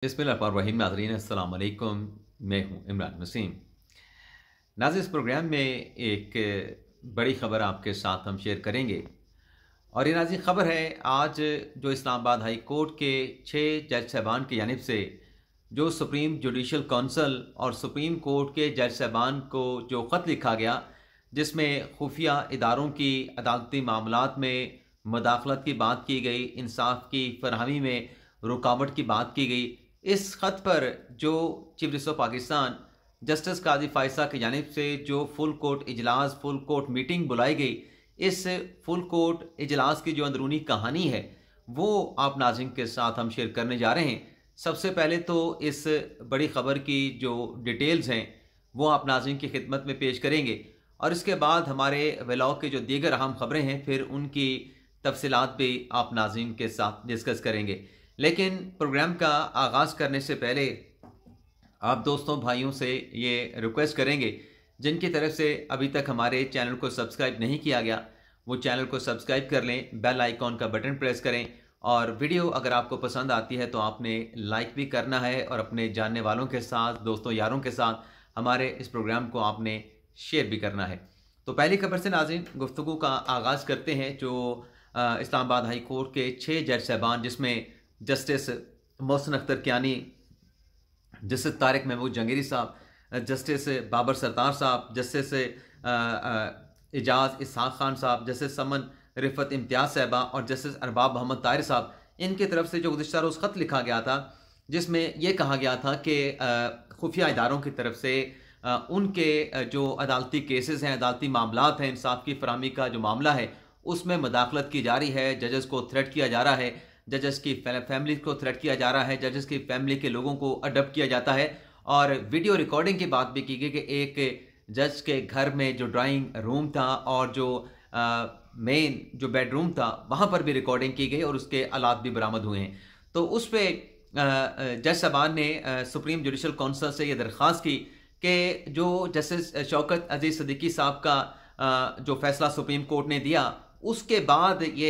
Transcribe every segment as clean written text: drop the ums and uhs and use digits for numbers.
बिस्मिल्लाहिर्रहमानिर्रहीम। नाज़रीन अस्सलाम वालेकुम। मैं हूँ इमरान वसीम। नाज़रीन, इस प्रोग्राम में एक बड़ी ख़बर आपके साथ हम शेयर करेंगे और ये नाज़रीन ख़बर है आज जो इस्लामाबाद हाई कोर्ट के 6 जज साहबान की जानिब से जो सुप्रीम जुडिशल काउंसिल और सुप्रीम कोर्ट के जज साहबान को जो ख़त लिखा गया जिसमें खुफिया इदारों की अदालती मामलात में मदाखलत की बात की गई, इंसाफ की फरहमी में रुकावट की बात की गई। इस ख़त पर जो chief justice of Pakistan justice Qazi Faez Isa की जानिब से जो फुल कोर्ट इजलास, फुल कोर्ट मीटिंग बुलाई गई, इस फुल कोर्ट इजलास की जो अंदरूनी कहानी है वो आप नाज़रीन के साथ हम शेयर करने जा रहे हैं। सबसे पहले तो इस बड़ी ख़बर की जो डिटेल्स हैं वो आप नाज़रीन की खिदमत में पेश करेंगे और इसके बाद हमारे व्लॉग के जो दीगर अहम ख़बरें हैं फिर उनकी तफसीलात भी आप नाज़रीन के साथ डिस्कस करेंगे। लेकिन प्रोग्राम का आगाज़ करने से पहले आप दोस्तों भाइयों से ये रिक्वेस्ट करेंगे जिनकी तरफ से अभी तक हमारे चैनल को सब्सक्राइब नहीं किया गया वो चैनल को सब्सक्राइब कर लें, बेल आइकॉन का बटन प्रेस करें और वीडियो अगर आपको पसंद आती है तो आपने लाइक भी करना है और अपने जानने वालों के साथ, दोस्तों यारों के साथ हमारे इस प्रोग्राम को आपने शेयर भी करना है। तो पहली खबर से नाज़रीन गुफ्तगू का आगाज़ करते हैं जो इस्लामाबाद हाई कोर्ट के 6 जज साहबान जिसमें जस्टिस मोहसिन अख्तर कियानी, जस्टिस तारिक महमूद जंगीरी साहब, जस्टिस बाबर सरतार साहब, जस्टिस एजाज इसहाक खान साहब, जस्टिस समन रिफत इम्तियाज़ साहबा और जस्टिस अरबाब मोहम्मद ताहिर साहब, इनकी तरफ से जो गुज़िश्ता रोज़ ख़त लिखा गया था जिसमें यह कहा गया था कि खुफिया इदारों की तरफ से उनके जो अदालती केसेस हैं, अदालती मामलात हैं, इंसाफ की फरहमी का जो मामला है उसमें मदाखलत की जा रही है, जजेस को थ्रेट किया जा रहा है, जजेस की फैमिली को थ्रेट किया जा रहा है, जजेस की फैमिली के लोगों को अडॉप्ट किया जाता है और वीडियो रिकॉर्डिंग की बात भी की गई कि एक जज के घर में जो ड्राइंग रूम था और जो मेन जो बेडरूम था वहाँ पर भी रिकॉर्डिंग की गई और उसके आलात भी बरामद हुए हैं। तो उस पर जज साहबान ने सुप्रीम जुडिशल काउंसिल से यह दरख्वास्त की कि जो जस्टिस शौकत अजीज़ सिद्दीकी साहब का जो फैसला सुप्रीम कोर्ट ने दिया उसके बाद ये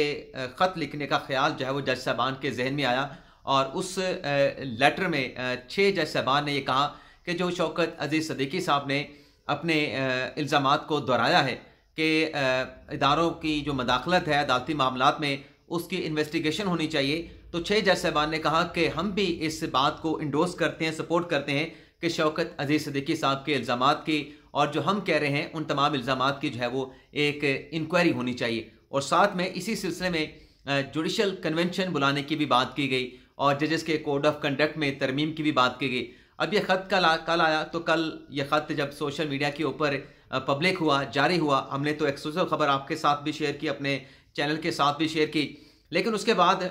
ख़त लिखने का ख्याल जो है वो जज साहबान के जहन में आया और उस लेटर में 6 जज साहबान ने ये कहा कि जो शौकत अजीज़ सिद्दीकी साहब ने अपने इल्ज़ामात को दोहराया है कि इदारों की जो मदाखलत है अदालती मामलात में उसकी इन्वेस्टिगेशन होनी चाहिए। तो 6 जज साहबान ने कहा कि हम भी इस बात को इंडोर्स करते हैं, सपोर्ट करते हैं कि शौकत अजीज़ सिद्दीकी साहब के इल्ज़ामात की और जो हम कह रहे हैं उन तमाम इल्ज़ामात की जो है वो एक इंक्वायरी होनी चाहिए और साथ में इसी सिलसिले में जुडिशल कन्वेंशन बुलाने की भी बात की गई और जजेस के कोड ऑफ कंडक्ट में तरमीम की भी बात की गई। अब ये ख़त कल आया तो कल ये ख़त जब सोशल मीडिया के ऊपर पब्लिक हुआ, जारी हुआ, हमने तो एक्सक्लूसिव खबर आपके साथ भी शेयर की, अपने चैनल के साथ भी शेयर की, लेकिन उसके बाद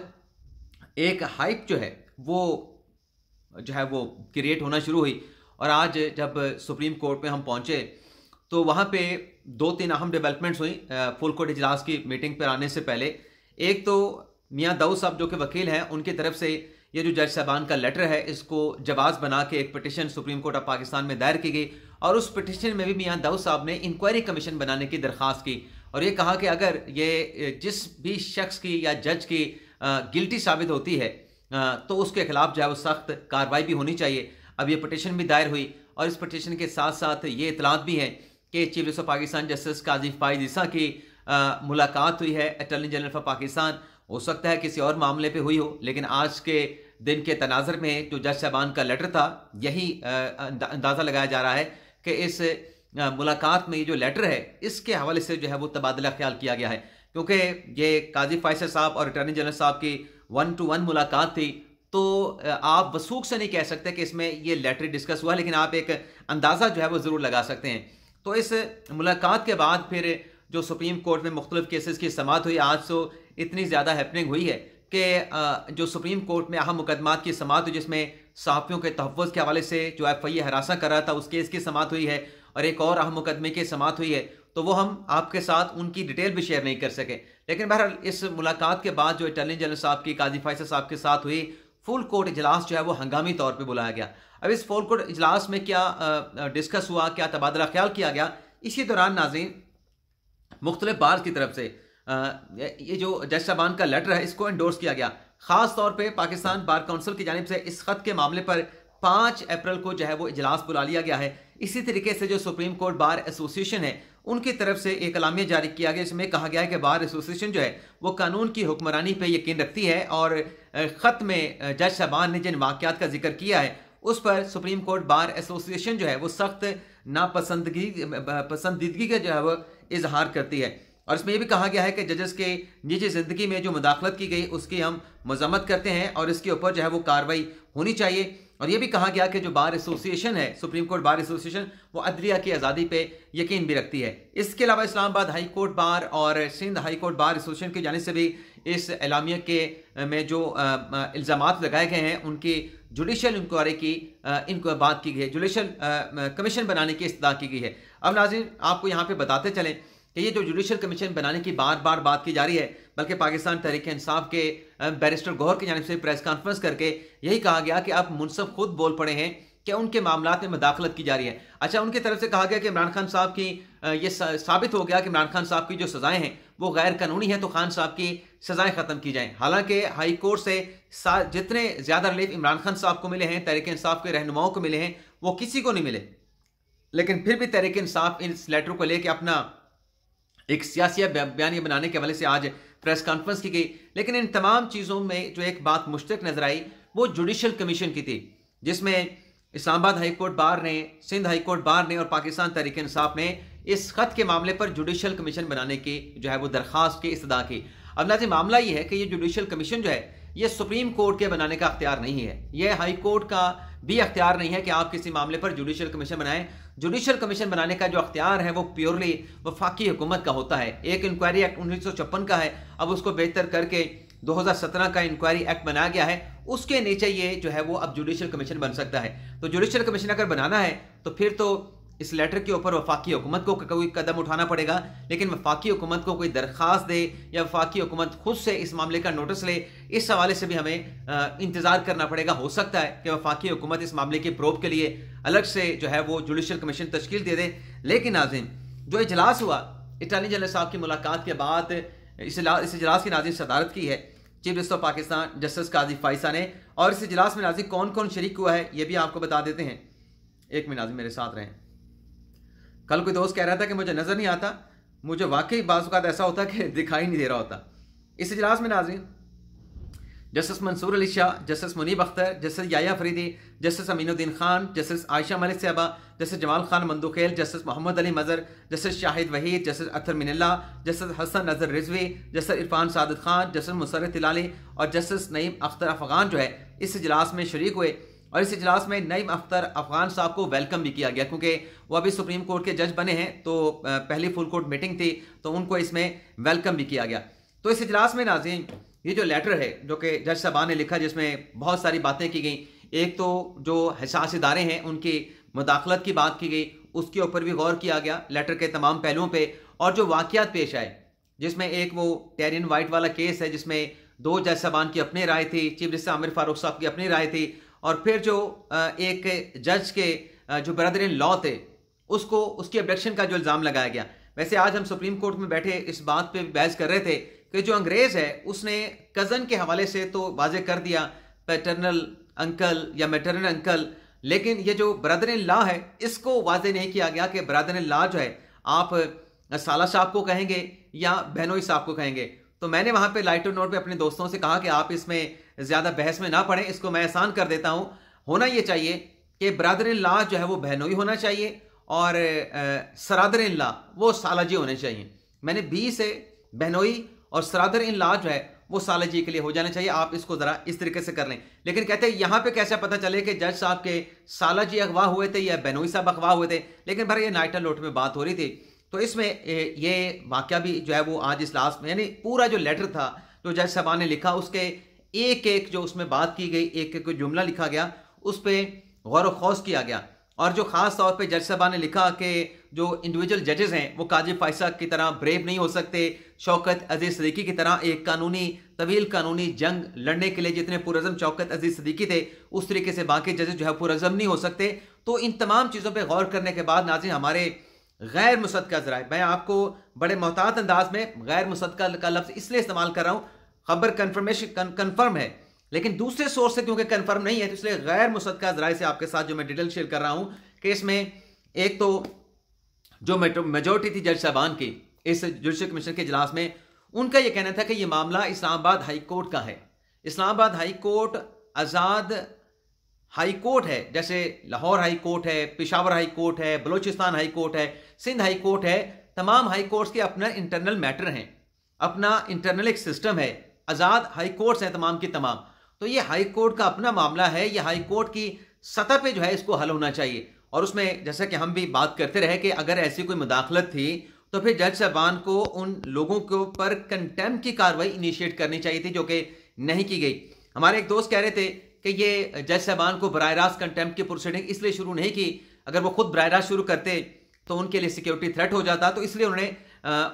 एक हाइप जो है वो क्रिएट होना शुरू हुई और आज जब सुप्रीम कोर्ट में हम पहुँचे तो वहाँ पे 2-3 अहम डेवलपमेंट्स हुई फुल कोर्ट इजलास की मीटिंग पर आने से पहले। एक तो मियाँ दाऊद साहब जो कि वकील हैं उनकी तरफ से ये जो जज साहबान का लेटर है इसको जवाब बना के एक petition supreme court of Pakistan में दायर की गई और उस पिटिशन में भी मियाँ दाऊद साहब ने इंक्वायरी कमीशन बनाने की दरख्वास्त की और ये कहा कि अगर ये जिस भी शख्स की या जज की गिल्टी साबित होती है तो उसके खिलाफ जो है वो सख्त कार्रवाई भी होनी चाहिए। अब ये पिटिशन भी दायर हुई और इस पिटिशन के साथ साथ ये इतलात भी है कि chief justice of Pakistan justice Qazi Faez Isa की मुलाकात हुई है अटॉर्नी जनरल ऑफ पाकिस्तान। हो सकता है किसी और मामले पे हुई हो लेकिन आज के दिन के तनाज़र में जो जज साहबान का लेटर था यही अंदाज़ा लगाया जा रहा है कि इस मुलाकात में ये जो लेटर है इसके हवाले से जो है वो तबादला ख्याल किया गया है क्योंकि ये काजी फायसा साहब और अटॉर्नी जनरल साहब की 1-to-1 मुलाकात थी। तो आप वसूख से नहीं कह सकते कि इसमें ये लेटर डिस्कस हुआ लेकिन आप एक अंदाज़ा जो है वो ज़रूर लगा सकते हैं। तो इस मुलाकात के बाद फिर जो सुप्रीम कोर्ट में मुख्तलिफ केसेस की समाअत हुई, आज तो इतनी ज़्यादा हैपनिंग हुई है कि जो सुप्रीम कोर्ट में अहम मुकदमात की समाअत हुई जिसमें सहाफ़ियों के तहफ़्फ़ुज़ के हवाले से जो FIA हरासा कर रहा था उस केस की समाअत हुई है और एक और अहम मुकदमे की समाअत हुई है तो वो हम आपके साथ उनकी डिटेल भी शेयर नहीं कर सके। लेकिन बहरहाल इस मुलाकात के बाद जो अटॉर्नी जनरल साहब की काजी फायसा साहब के साथ हुई फुल कोर्ट इजलास जो है वो हंगामी तौर पर बुलाया गया। अब इस फुल कोर्ट इजलास में क्या डिस्कस हुआ, क्या तबादला ख्याल किया गया, इसी दौरान नाज़रीन मुख्तलिफ बार की तरफ से ये जो जज साहबान का लेटर है इसको एंडोर्स किया गया। ख़ास तौर पे पाकिस्तान बार काउंसिल की जानिब से इस ख़त के मामले पर 5 अप्रैल को जो है वो इजलास बुला लिया गया है। इसी तरीके से जो सुप्रीम कोर्ट बार एसोसिएशन है उनकी तरफ से एक अलामिया जारी किया गया, जिसमें कहा गया है कि बार एसोसिएशन जो है वो कानून की हुक्मरानी पे यकीन रखती है और ख़त में जज साहबान ने जिन वाक़यात का जिक्र किया है उस पर सुप्रीम कोर्ट बार एसोसिएशन जो है वो सख्त पसंदीदगी का जो है वो इजहार करती है। और इसमें यह भी कहा गया है कि जजेस के निजी ज़िंदगी में जो मुदाखलत की गई उसकी हम मज़म्मत करते हैं और इसके ऊपर जो है वो कार्रवाई होनी चाहिए। और यह भी कहा गया कि जो बार एसोसिएशन है, सुप्रीम कोर्ट बार एसोसिएशन, वो अदलिया की आज़ादी पे यकीन भी रखती है। इसके अलावा इस्लामाबाद हाई कोर्ट बार और Sindh high court bar association की जानिब से भी इस एलामिया के में जो इल्ज़ामात लगाए गए हैं उनकी जुडिशल इंक्वायरी की इनको बात की गई है, जुडिशल कमीशन बनाने की इस्तदा की गई है। अब नाज़रीन आपको यहाँ पे बताते चलें कि ये जो जुडिशल कमीशन बनाने की बार बार बात की जा रही है, बल्कि पाकिस्तान तहरीक इंसाफ के बैरिस्टर गौहर की जानिब से प्रेस कॉन्फ्रेंस करके यही कहा गया कि अब मुनसफ खुद बोल पड़े हैं कि उनके मामलात में मुदाखलत की जा रही है। अच्छा, उनकी तरफ से कहा गया कि इमरान खान साहब की ये साबित हो गया कि इमरान खान साहब की जो सज़ाएं हैं वो गैर कानूनी है, तो खान साहब की सज़ाएं ख़त्म की जाएं। हालांकि हाई कोर्ट से जितने ज़्यादा रिलीफ इमरान खान साहब को मिले हैं, तहरीक इंसाफ के रहनुमाओं को मिले हैं, वो किसी को नहीं मिले। लेकिन फिर भी तहरीक इंसाफ इस लेटर को लेकर अपना एक सियासी बयानी बनाने के हवाले से आज प्रेस कॉन्फ्रेंस की गई। लेकिन इन तमाम चीज़ों में जो एक बात मुश्तरक नजर आई वो जुडिशल कमीशन की थी, जिसमें इस्लामाबाद हाई कोर्ट बार ने, सिंध हाई कोर्ट बार ने और पाकिस्तान तहरीक इंसाफ ने इस खत के मामले पर जुडिशल कमीशन बनाने की जो है वो दरख्वास्त की इस्तदा की। अब नाज़रीन मामला ये है कि ये जुडिशल कमीशन जो है ये सुप्रीम कोर्ट के बनाने का अख्तियार नहीं है, ये हाई कोर्ट का भी अख्तियार नहीं है कि आप किसी मामले पर जुडिशल कमीशन बनाएं। जुडिशल कमीशन बनाने का जो अख्तियार है वो प्योरली वफाकी हुकूमत का होता है। एक इंक्वायरी एक्ट 1956 का है, अब उसको बेहतर करके 2017 का इंक्वायरी एक्ट बनाया गया है, उसके नीचे ये जो है वो अब जुडिशल कमीशन बन सकता है। तो जुडिशल कमीशन अगर बनाना है तो फिर तो इस लेटर के ऊपर वफाकी हुकूमत को कोई कदम उठाना पड़ेगा, लेकिन वफाकी हुकूमत को कोई दरख्वास्त दे या वफाकी हुकूमत खुद से इस मामले का नोटिस ले, इस हवाले से भी हमें इंतजार करना पड़ेगा। हो सकता है कि वफाकी हुकूमत इस मामले की प्रोब के लिए अलग से जो है वो जुडिशल कमीशन तश्कील दे दे। लेकिन नाज़रीन जो इजलास हुआ, अटॉर्नी जनरल साहब की मुलाकात के बाद इस इजलास की नाज़रीन सदारत की है chief justice of Pakistan justice Qazi Faez Isa ने। और इस इजलास में नाज़रीन कौन कौन शरीक हुआ है ये भी आपको बता देते हैं। एक मिनट नाज़रीन मेरे साथ रहें। कल कोई दोस्त कह रहा था कि मुझे नज़र नहीं आता, मुझे वाकई बाज़ औक़ात ऐसा होता कि दिखाई नहीं दे रहा होता। इस इजलास में नाज़रीन justice Mansoor Ali Shah, justice Munib Akhtar, justice Yahya Afridi, justice Aminuddin Khan, justice Ayesha Malik साहबा, justice Jamal Khan Mandokhail, justice Muhammad Ali Mazhar, justice Shahid Waheed, justice Athar Minallah, justice Hasan Nazar Rizvi, justice Irfan Sadiq Khan, justice Musarrat Hilali और जस्टिस नईम अख्तर अफ़गान जो है इस इजलास में शरीक हुए। और इस इजलास में नईम अख्तर अफ़गान साहब को वेलकम भी किया गया, क्योंकि वो अभी सुप्रीम कोर्ट के जज बने हैं, तो पहली फुल कोर्ट मीटिंग थी तो उनको इसमें वेलकम भी किया गया। तो इस इजलास में नाज़रीन ये जो लेटर है जो कि जज साहबान ने लिखा, जिसमें बहुत सारी बातें की गई, एक तो जो हसास इदारे हैं उनकी मुदाखलत की बात की गई, उसके ऊपर भी गौर किया गया लेटर के तमाम पहलुओं पे। और जो वाक़यात पेश आए, जिसमें एक वो टेरियन वाइट वाला केस है जिसमें 2 जज साहबान की अपनी राय थी, चीफ जस्टिस आमिर फारूक साहब की अपनी राय थी, और फिर जो एक जज के जो ब्रदर इन लॉ थे उसको उसकी अब्डक्शन का जो इल्ज़ाम लगाया गया। वैसे आज हम सुप्रीम कोर्ट में बैठे इस बात पे बहस कर रहे थे कि जो अंग्रेज़ है उसने कज़न के हवाले से तो वाज़े कर दिया पैटर्नल अंकल या मैटरनल अंकल, लेकिन ये जो ब्रदर इन लॉ है इसको वाज़े नहीं किया गया कि ब्रदर इन लॉ जो है आप साला साहब को कहेंगे या बहनोई साहब को कहेंगे। तो मैंने वहाँ पे लाइटर नोट पे अपने दोस्तों से कहा कि आप इसमें ज़्यादा बहस में ना पड़ें, इसको मैं आसान कर देता हूँ। होना ये चाहिए कि ब्रदर इन लॉ जो है वो बहनोई होना चाहिए और सरादर इन लॉ वो सालाजी होने चाहिए। मैंने बी से बहनोई और सरादर इन लॉ जो है वो सालाजी के लिए हो जाना चाहिए, आप इसको ज़रा इस तरीके से कर लें। लेकिन कहते हैं यहाँ पे कैसे पता चले कि जज साहब के सालाजी अगवा हुए थे या बहनोई साहब अगवा हुए थे, लेकिन भाई ये नाइटर लोट में बात हो रही थी। तो इसमें ये वाक़या भी जो है वो आज इस लास्ट में, यानी पूरा जो लेटर था जो जज साहबान ने लिखा उसके एक एक जो उसमें बात की गई, एक एक जुमला लिखा गया, उस पर गौर व खौज किया गया। और जो ख़ास तौर पे जज साहबान ने लिखा कि जो इंडिविजुअल जजेस हैं वो काजी फाइसा की तरह ब्रेव नहीं हो सकते, शौकत अजीज़ सदीकी की तरह एक तवील कानूनी जंग लड़ने के लिए जितने पुरज़म शौकत अजीज़ सदीकी थे उस तरीके से बाकी जजेस जो है पुरज़म नहीं हो सकते। तो इन तमाम चीज़ों पर गौर करने के बाद नाज़रीन हमारे गैर मुसद्दक़ा ज़राए, मैं आपको बड़े मोहतात अंदाज में गैर मुसद्दक़ा का लफ्ज़ इसलिए इस्तेमाल कर रहा हूँ, खबर कंफर्म है, लेकिन दूसरे सोर्स से क्योंकि कंफर्म नहीं है तो इसलिए गैर मुसद्दक़ा ज़राए से आपके साथ जो मैं डिटेल शेयर कर रहा हूं कि इसमें एक तो जो मेजोरिटी थी जज साहबान की इस जुडिशल कमीशन के इजलास में, उनका यह कहना था कि यह मामला इस्लामाबाद हाई कोर्ट का है। इस्लामाबाद हाई कोर्ट आज़ाद हाई कोर्ट है, जैसे लाहौर हाई कोर्ट है, पेशावर हाई कोर्ट है, बलोचिस्तान हाई कोर्ट है, सिंध हाई कोर्ट है। तमाम हाई कोर्ट्स के अपना इंटरनल मैटर हैं, अपना इंटरनल एक सिस्टम है, आज़ाद हाई कोर्ट्स हैं तमाम की तमाम। तो ये हाई कोर्ट का अपना मामला है, ये हाई कोर्ट की सतह पे जो है इसको हल होना चाहिए। और उसमें जैसा कि हम भी बात करते रहे कि अगर ऐसी कोई मुदाखलत थी तो फिर जज साहबान को उन लोगों के ऊपर कंटेम्प्ट की कार्रवाई इनिशिएट करनी चाहिए थी, जो कि नहीं की गई। हमारे एक दोस्त कह रहे थे कि ये जज साहबान को बराह रास्त कंटेम्प्ट की प्रोसीडिंग इसलिए शुरू नहीं की, अगर वो खुद बराह रास्त शुरू करते तो उनके लिए सिक्योरिटी थ्रेट हो जाता, तो इसलिए उन्होंने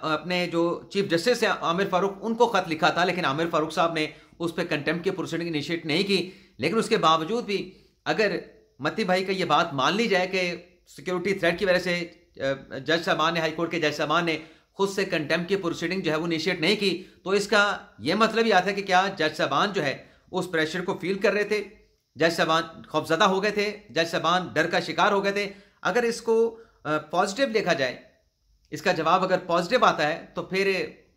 अपने जो चीफ जस्टिस है आमिर फारूक उनको खत लिखा था, लेकिन आमिर फारूक साहब ने उस पर कंटेम्प्ट की प्रोसीडिंग इनिशिएट नहीं की। लेकिन उसके बावजूद भी अगर मती भाई का ये बात मान ली जाए कि सिक्योरिटी थ्रेट की वजह से जज साहबान ने, हाई कोर्ट के जज साहबान ने खुद से कंटेम्प्ट की प्रोसीडिंग जो है वो इनिशिएट नहीं की, तो इसका यह मतलब ही आता है कि क्या जज साहबान जो है उस प्रेशर को फील कर रहे थे, जज साहबान खौफजदा हो गए थे, जज साहबान डर का शिकार हो गए थे। अगर इसको पॉजिटिव देखा जाए, इसका जवाब अगर पॉजिटिव आता है तो फिर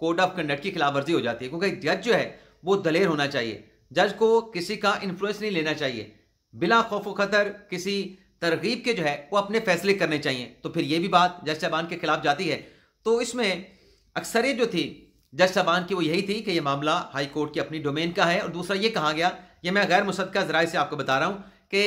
कोड ऑफ कंडक्ट की खिलाफवर्जी हो जाती है, क्योंकि जज जो है वो दलेर होना चाहिए, जज को किसी का इन्फ्लुएंस नहीं लेना चाहिए, बिला खौफ खतर किसी तरगीब के जो है वो अपने फैसले करने चाहिए। तो फिर ये भी बात जज साहबान के खिलाफ जाती है। तो इसमें अक्सरियत जो थी जज साहबान की वो यही थी कि ये मामला हाई कोर्ट की अपनी डोमेन का है। और दूसरा ये कहा गया, ये मैं गैर मुसद्दक़ा ज़राए से आपको बता रहा हूँ कि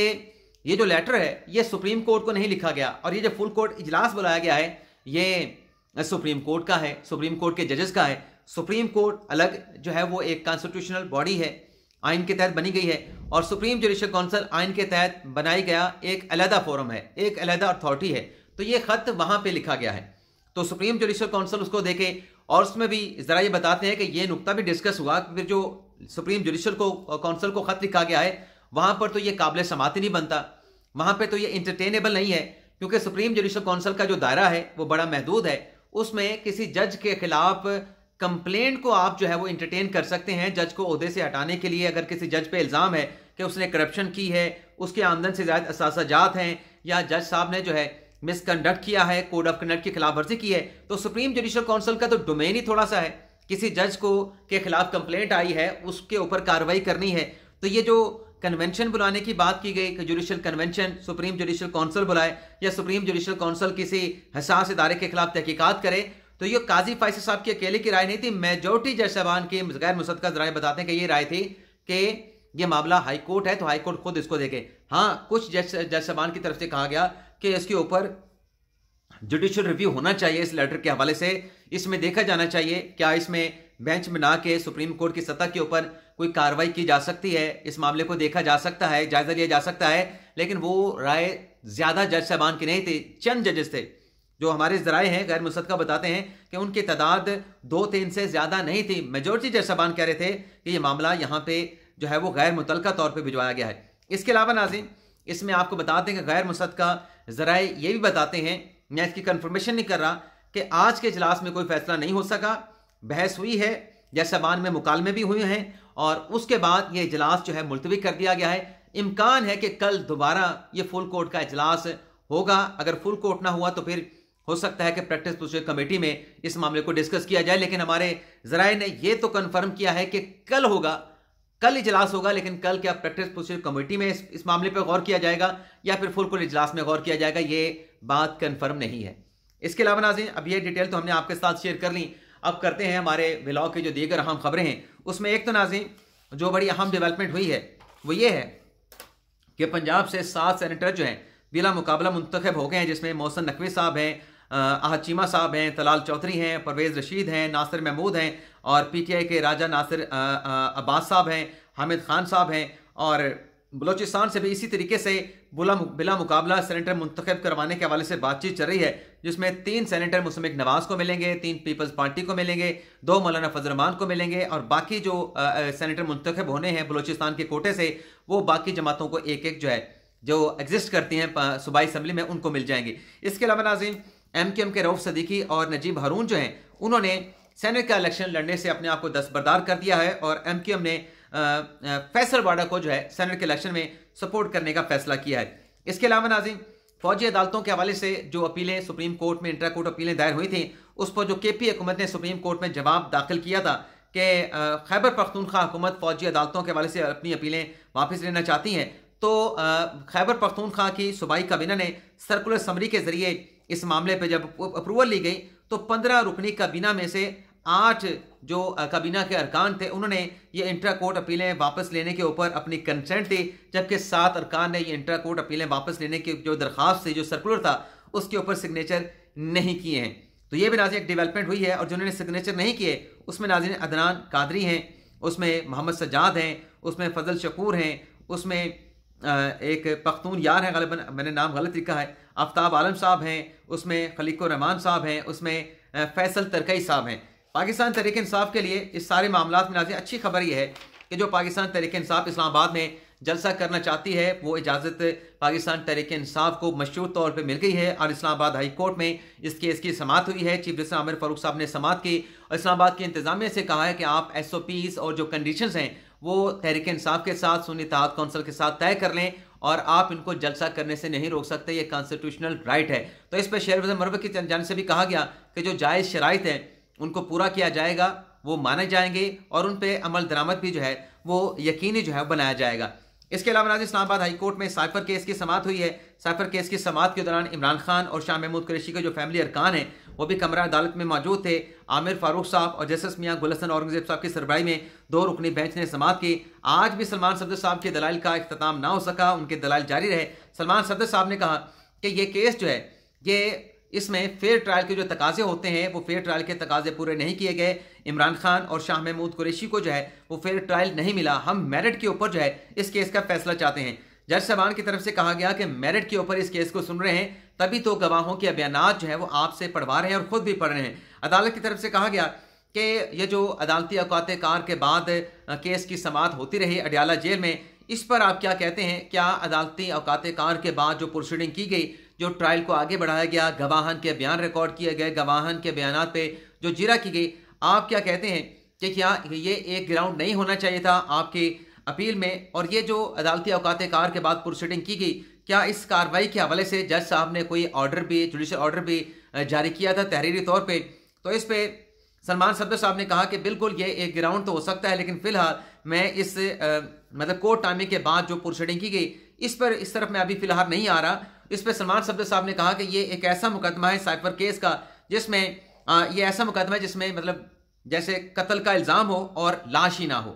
ये जो लेटर है ये सुप्रीम कोर्ट को नहीं लिखा गया, और ये जो फुल कोर्ट इजलास बुलाया गया है ये सुप्रीम कोर्ट का है, सुप्रीम कोर्ट के जजेस का है। सुप्रीम कोर्ट अलग जो है वो एक कॉन्स्टिट्यूशनल बॉडी है, आइन के तहत बनी गई है, और सुप्रीम जुडिशल काउंसिल आइन के तहत बनाई गया एक अलहदा फोरम है, एक अलहदा अथॉरिटी है। तो ये खत वहां पे लिखा गया है, तो सुप्रीम जुडिशल काउंसिल उसको देखे, और उसमें भी जरा ये बताते हैं कि ये नुकता भी डिस्कस हुआ कि फिर जो सुप्रीम जुडिशल काउंसिल को खत लिखा गया है वहां पर तो ये काबिल समात नहीं बनता, वहां पर तो ये इंटरटेनेबल नहीं है, क्योंकि सुप्रीम जुडिशल काउंसिल का जो दायरा है वो बड़ा महदूद है। उसमें किसी जज के खिलाफ कंप्लेंट को आप जो है वो इंटरटेन कर सकते हैं जज को ओहदे से हटाने के लिए। अगर किसी जज पे इल्ज़ाम है कि उसने करप्शन की है, उसके आमदन से ज़्यादा असासाजात हैं, या जज साहब ने जो है मिसकंडक्ट किया है, कोड ऑफ कंडक्ट की खिलाफ वर्जी की है, तो सुप्रीम जुडिशल काउंसिल का तो डोमेन ही थोड़ा सा है। किसी जज को के खिलाफ कंप्लेंट आई है, उसके ऊपर कार्रवाई करनी है। तो ये जो कन्वेंशन बुलाने की बात की गई कि judicial convention supreme judicial council बुलाए, या सुप्रीम जुडिशल काउंसिल किसी हसास इदारे के खिलाफ तहकीकात करे, तो ये काजी फैसल साहब की अकेले की राय नहीं थी, मेजोरिटी जज साहबान की गैर मुसद्दक़ा ज़राए बताते हैं कि ये राय थी कि ये मामला हाई कोर्ट है तो हाई कोर्ट खुद इसको देखे। हाँ, कुछ जज साहबान की तरफ से कहा गया कि इसके ऊपर जुडिशल रिव्यू होना चाहिए इस लेटर के हवाले से, इसमें देखा जाना चाहिए क्या इसमें बेंच बना के सुप्रीम कोर्ट की सतह के ऊपर कोई कार्रवाई की जा सकती है, इस मामले को देखा जा सकता है, जायजा लिया जा सकता है। लेकिन वो राय ज्यादा जज साहबान की नहीं थी, चंद जजेस थे जो हमारे ज़राए हैं गैर मुसद्दक़ा बताते हैं कि उनकी तादाद 2-3 से ज्यादा नहीं थी। मेजोरिटी जज साहबान कह रहे थे कि ये मामला यहाँ पे जो है वो गैर मुतलका तौर पर भिजवाया गया है। इसके अलावा नाज़रीन, इसमें आपको बताते हैं कि गैर मुसद्दक़ा ज़राए ये भी बताते हैं, मैं इसकी कंफर्मेशन नहीं कर रहा, कि आज के इजलास में कोई फैसला नहीं हो सका, बहस हुई है, जज साहबान में मुकालमे भी हुए हैं, और उसके बाद ये इजलास जो है मुलतवी कर दिया गया है। इम्कान है कि कल दोबारा ये फुल कोर्ट का इजलास होगा। अगर फुल कोर्ट ना हुआ तो फिर हो सकता है कि प्रैक्टिस प्रोसीजर कमेटी में इस मामले को डिस्कस किया जाए। लेकिन हमारे ज़राए ने यह तो कन्फर्म किया है कि कल होगा, कल इजलास होगा, लेकिन कल क्या प्रैक्टिस प्रोसीजर कमेटी में इस मामले पर गौर किया जाएगा या फिर फुल कोर्ट इजलास में गौर किया जाएगा, ये बात कन्फर्म नहीं है। इसके अलावा नाज़रीन, अब ये डिटेल तो हमने आपके साथ शेयर कर ली, अब करते हैं हमारे व्लॉग की जो दीगर अहम खबरें हैं। उसमें एक तो नाज़रीन जो बड़ी अहम डेवलपमेंट हुई है वो ये है कि पंजाब से 7 सेनेटर जो हैं बिला मुकाबला मुंतखब हो गए हैं, जिसमें मोहसिन नकवी साहब हैं, आहद चीमा साहब हैं, तलाल चौधरी हैं, परवेज़ रशीद हैं, नासिर महमूद हैं, और PTI के राजा नासिर अब्बास साहब हैं, हामिद खान साहब हैं। और बलोचिस्तान से भी इसी तरीके से बिला मुकाबला सेनेटर मुंतखब करवाने के हवाले से बातचीत चल रही है, जिसमें 3 सेनेटर मुस्लिम नवाज को मिलेंगे, 3 पीपल्स पार्टी को मिलेंगे, 2 मौलाना फजल रहमान को मिलेंगे, और बाकी जो सेनेटर मुंतखब होने हैं बलोचिस्तान के कोटे से वो बाकी जमातों को एक एक जो है जो एग्जिस्ट करती हैं सूबाई असम्बली में उनको मिल जाएंगे। इसके अलावा नाज़रीन, MQM के रऊफ सदीकी और नजीब हारून जो हैं उन्होंने सेनेट का इलेक्शन लड़ने से अपने आप को दस्तबरदार कर दिया है और MQM ने फैसल वाडा को जो है सेनेट के इलेक्शन में सपोर्ट करने का फैसला किया है। इसके अलावा नाज़रीन, फौजी अदालतों के हवाले से जो अपीलें सुप्रीम कोर्ट में इंट्रा कोर्ट अपीलें दायर हुई थी, उस पर जो KP हुकूमत ने सुप्रीम कोर्ट में जवाब दाखिल किया था कि खैबर पख्तूनख्वा हुकूमत फौजी अदालतों के हवाले से अपनी अपीलें वापस लेना चाहती हैं, तो खैबर पख्तूनख्वा की सूबाई काबीना ने सर्कुलर समरी के जरिए इस मामले पर जब अप्रूवल ली गई तो 15 रुकनी काबीना में से 8 जो काबीना के अरकान थे उन्होंने ये इंट्रा कोर्ट अपीलें वापस लेने के ऊपर अपनी कंसेंट दी, जबकि 7 अरकान ने ये इंट्रा कोर्ट अपीलें वापस लेने की जो दरख्वास्त थी, जो सर्कुलर था, उसके ऊपर सिग्नेचर नहीं किए हैं। तो ये भी नाज़रीन एक डेवलपमेंट हुई है। और जिन्होंने सिग्नेचर नहीं किए उसमें नाज़रीन अदनान कादरी हैं, उसमें मोहम्मद सज्जाद हैं, उसमें फजल शकूर हैं, उसमें एक पख्तून यार हैं, गलबन मैंने नाम गलत लिखा है, आफ्ताब आलम साहब हैं, उसमें खलीको रहमान साहब हैं, उसमें फैसल तरकई साहब हैं। पाकिस्तान तहरीक इंसाफ के लिए इस सारे मामलात में नाज़रीन अच्छी खबर यह है कि जो पाकिस्तान तहरीक इंसाफ इस्लामाबाद में जलसा करना चाहती है वो इजाज़त पाकिस्तान तहरीक इंसाफ को मशरूत तौर पर मिल गई है और इस्लामाबाद हाई कोर्ट में इस केस की समाअत हुई है। चीफ जस्टिस आमिर फारूक साहब ने समाअत की और इस्लामाबाद की इंतजामिया से कहा है कि आप SOPs और जो कंडीशंस हैं वो तहरीक इंसाफ के साथ सुन्नी इत्तेहाद कौंसिल के साथ तय कर लें और आप इनको जलसा करने से नहीं रोक सकते, ये कॉन्स्टिट्यूशनल राइट है। तो इस पर शेर मरवत की जानिब से भी कहा गया कि जो जायज़ शराइत हैं उनको पूरा किया जाएगा, वो माने जाएंगे और उन पर अमल दरामद भी जो है वो यकीनी जो है बनाया जाएगा। इसके अलावा नाज़रीन इस्लामाबाद हाई कोर्ट में साइफर केस की समाअत हुई है। साइफर केस की समाअत के दौरान इमरान खान और शाह महमूद कुरैशी के जो फैमिली अरकान हैं वो भी कमरा अदालत में मौजूद थे। आमिर फारूक साहब और जस्टिस मियां गुल हसन औरंगजेब साहब की सरबराही में 2 रुकनी बेंच ने समाअत की। आज भी सलमान सफदर साहब के दलाइल का इख्तिताम ना हो सका, उनके दलाइल जारी रहे। सलमान सफदर साहब ने कहा कि ये केस जो है ये इसमें फेयर ट्रायल के जो तकाजे होते हैं वो फेयर ट्रायल के तकाजे पूरे नहीं किए गए। इमरान खान और शाह महमूद कुरैशी को जो है वो फेयर ट्रायल नहीं मिला। हम मेरिट के ऊपर जो है इस केस का फैसला चाहते हैं। जज साहबान की तरफ से कहा गया कि मेरिट के ऊपर इस केस को सुन रहे हैं, तभी तो गवाहों के बयानात जो है वो आपसे पढ़वा रहे हैं और खुद भी पढ़ रहे हैं। अदालत की तरफ से कहा गया कि ये जो अदालती औकात कार के बाद केस की समाअत होती रही अडियाला जेल में, इस पर आप क्या कहते हैं? क्या अदालती औकात कार के बाद जो प्रोसीडिंग की गई, जो ट्रायल को आगे बढ़ाया गया, गवाहन के बयान रिकॉर्ड किए गए, गवाहन के बयानात पे जो जिरा की गई, आप क्या कहते हैं कि क्या ये एक ग्राउंड नहीं होना चाहिए था आपकी अपील में? और ये जो अदालती औकात कार के बाद प्रोसीडिंग की गई, क्या इस कार्रवाई के हवाले से जज साहब ने कोई ऑर्डर भी, जुडिशल ऑर्डर भी जारी किया था तहरीरी तौर पर? तो इस पर सलमान सफदर साहब ने कहा कि बिल्कुल ये एक ग्राउंड तो हो सकता है, लेकिन फिलहाल मैं इस मतलब कोर्ट टाइमिंग के बाद जो प्रोसीडिंग की गई इस तरफ मैं अभी फिलहाल नहीं आ रहा। इस पर सलमान सफदर साहब ने कहा कि ये एक ऐसा मुकदमा है साइफर केस का जिसमें ये ऐसा मुकदमा है जिसमें मतलब जैसे कत्ल का इल्ज़ाम हो और लाश ही ना हो,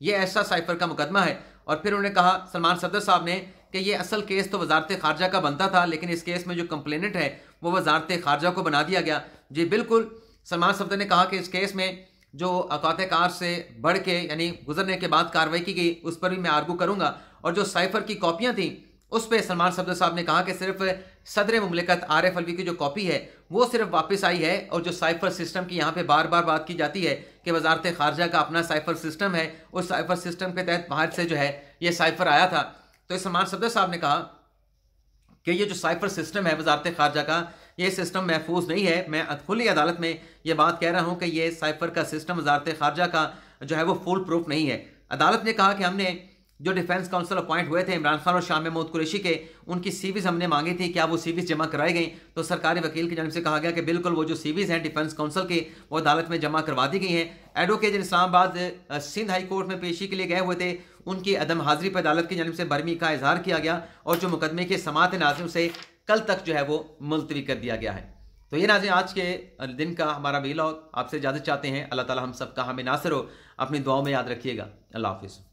ये ऐसा साइफर का मुकदमा है। और फिर उन्होंने कहा सलमान सफदर साहब ने कि ये असल केस तो वजारत खारजा का बनता था, लेकिन इस केस में जो कंप्लेनेंट है वो वजारत खारजा को बना दिया गया। जी बिल्कुल, सलमान सफदर ने कहा कि इस केस में जो औकात कार से बढ़ के यानी गुजरने के बाद कार्रवाई की गई उस पर भी मैं आर्गू करूंगा। और जो साइफर की कॉपियां थी उस पर सलमान सफदर साहब ने कहा कि सिर्फ सदर मुमलिकत आरिफ अलवी की जो कॉपी है वो सिर्फ वापस आई है, और जो साइफर सिस्टम की यहाँ पे बार बार बात की जाती है कि वजारत खारजा का अपना साइफर सिस्टम है, उस साइफर सिस्टम के तहत बाहर से जो है ये साइफर आया था। तो सलमान सफदर साहब ने कहा कि ये जो साइफर सिस्टम है वजारत खारजा का, ये सिस्टम महफूज नहीं है। मैं खुली अदालत में ये बात कह रहा हूँ कि ये साइफर का सिस्टम वजारत खारजा का जो है वो फुल प्रूफ नहीं है। अदालत ने कहा कि हमने जो डिफेंस काउंसिल अपॉइंट हुए थे इमरान खान और शाह महमूद कुरैशी के, उनकी सीवीज हमने मांगी थी, क्या वो सीवीज जमा कराई गई? तो सरकारी वकील की जानिब से कहा गया कि बिल्कुल वो जो सीवीज हैं डिफेंस काउंसिल की वो अदालत में जमा करवा दी गई हैं। Advocate Islamabad Sindh high court में पेशी के लिए गए हुए थे, उनकी अदम हाजिरी पर अदालत की जानिब से बरमी का इजहार किया गया और जो मुकदमे के समाअत नाज़िम से कल तक जो है वो मुलतवी कर दिया गया है। तो ये नाज़रीन आज के दिन का हमारा वीलॉग, आपसे इजाज़त चाहते हैं। अल्लाह ताला हम सब का हमें नासिर हो, अपनी दुआओं में याद रखिएगा। अल्लाह हाफिज़।